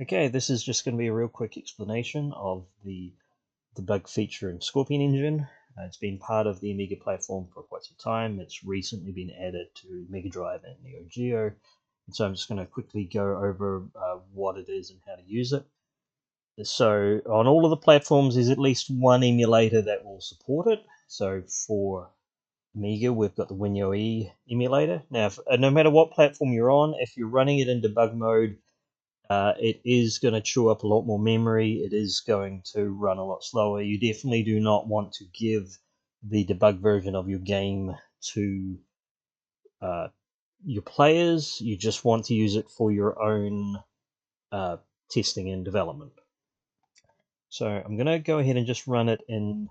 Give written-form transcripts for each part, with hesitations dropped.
Okay, this is just going to be a real quick explanation of the debug feature in Scorpion Engine. It's been part of the Amiga platform for quite some time. It's recently been added to Mega Drive and NeoGeo. And so I'm just going to quickly go over what it is and how to use it. So on all of the platforms, there's at least one emulator that will support it. So for Amiga, we've got the WinYoE emulator. Now, no matter what platform you're on, if you're running it in debug mode, it is going to chew up a lot more memory. It is going to run a lot slower. You definitely do not want to give the debug version of your game to your players. You just want to use it for your own testing and development. So I'm going to go ahead and just run it in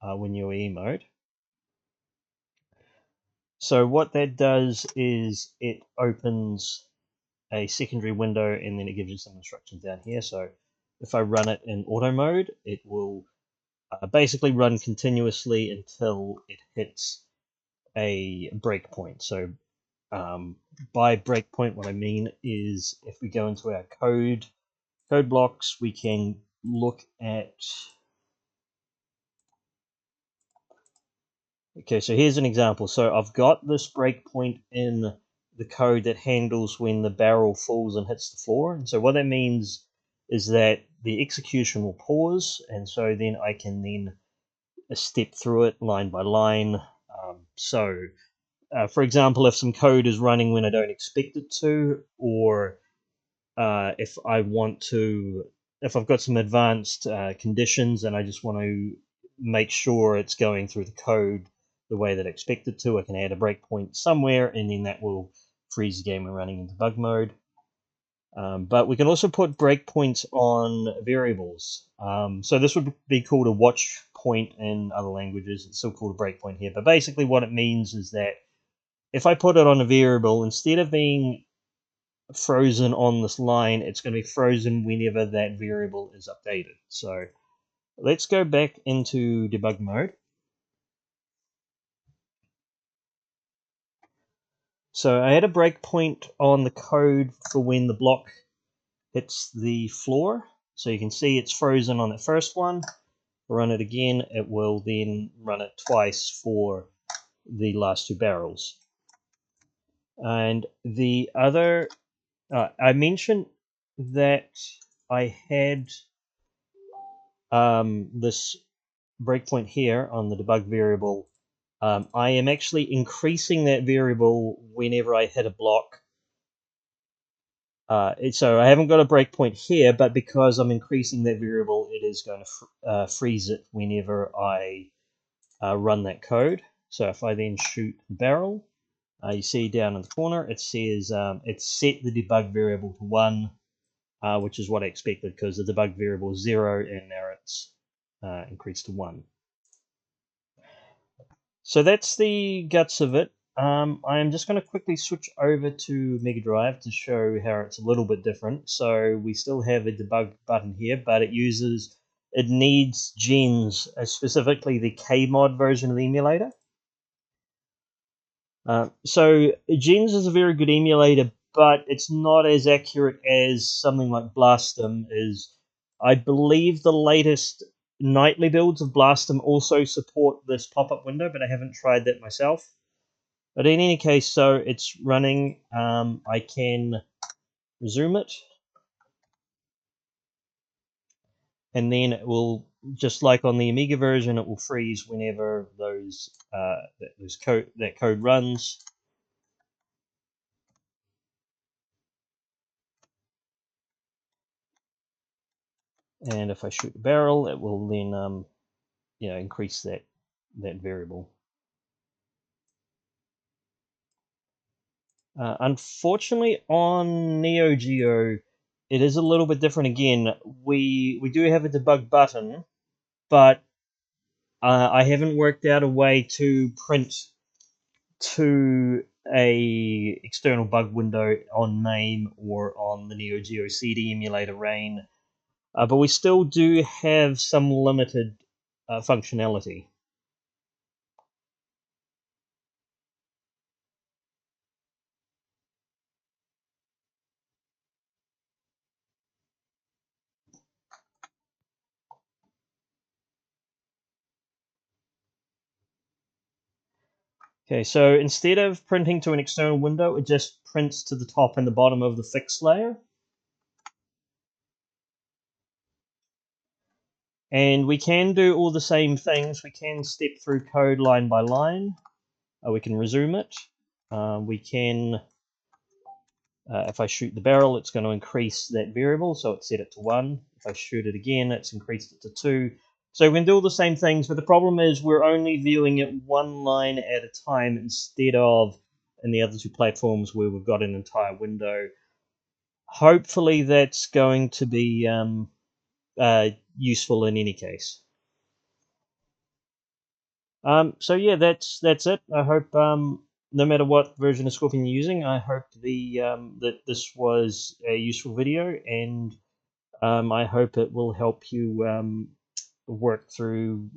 WinYoE mode. So what that does is it opens a secondary window and then it gives you some instructions down here. So if I run it in auto mode, it will basically run continuously until it hits a breakpoint. So by breakpoint, what I mean is if we go into our code blocks, we can look at. Okay, so here's an example. So I've got this breakpoint in the code that handles when the barrel falls and hits the floor. And so what that means is that the execution will pause, and so then I can then step through it line by line. For example, if some code is running when I don't expect it to, or if I've got some advanced conditions and I just want to make sure it's going through the code the way that I expect it to, I can add a breakpoint somewhere, and then that will freeze the game when running in debug mode. But we can also put breakpoints on variables. So this would be called a watch point in other languages. It's still called a breakpoint here. But basically what it means is that if I put it on a variable, instead of being frozen on this line, it's going to be frozen whenever that variable is updated. So let's go back into debug mode. So I had a breakpoint on the code for when the block hits the floor. So you can see it's frozen on the first one. Run it again, it will then run it twice for the last two barrels. And the other, I mentioned that I had this breakpoint here on the debug variable. I am actually increasing that variable whenever I hit a block. So I haven't got a breakpoint here, but because I'm increasing that variable, it is going to freeze it whenever I run that code. So if I then shoot the barrel, you see down in the corner, it says it's set the debug variable to 1, which is what I expected because the debug variable is 0 and now it's increased to 1. So that's the guts of it. I'm just going to quickly switch over to Mega Drive to show how it's a little bit different. So we still have a debug button here, but it needs gens, specifically the Kmod version of the emulator. So gens is a very good emulator, but it's not as accurate as something like Blastem is. I believe the latest nightly builds of Blastem also support this pop-up window, but I haven't tried that myself. But in any case, so it's running. I can resume it, and then it will, just like on the Amiga version, it will freeze whenever that code runs. And if I shoot the barrel, it will then increase that variable. Unfortunately, on NeoGeo, it is a little bit different again. We do have a debug button, but I haven't worked out a way to print to a external bug window on MAME or on the NeoGeo CD emulator RAIN. But we still do have some limited functionality. Okay, so instead of printing to an external window, it just prints to the top and the bottom of the fixed layer. And we can do all the same things. We can step through code line by line. We can resume it. We can, if I shoot the barrel, it's going to increase that variable, so it's set it to 1. If I shoot it again, it's increased it to 2. So we can do all the same things, but the problem is we're only viewing it one line at a time instead of in the other two platforms where we've got an entire window. Hopefully that's going to be useful in any case. So yeah, that's it. I hope no matter what version of Scorpion you're using, I hope that this was a useful video, and I hope it will help you work through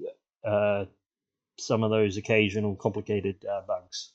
some of those occasional complicated bugs.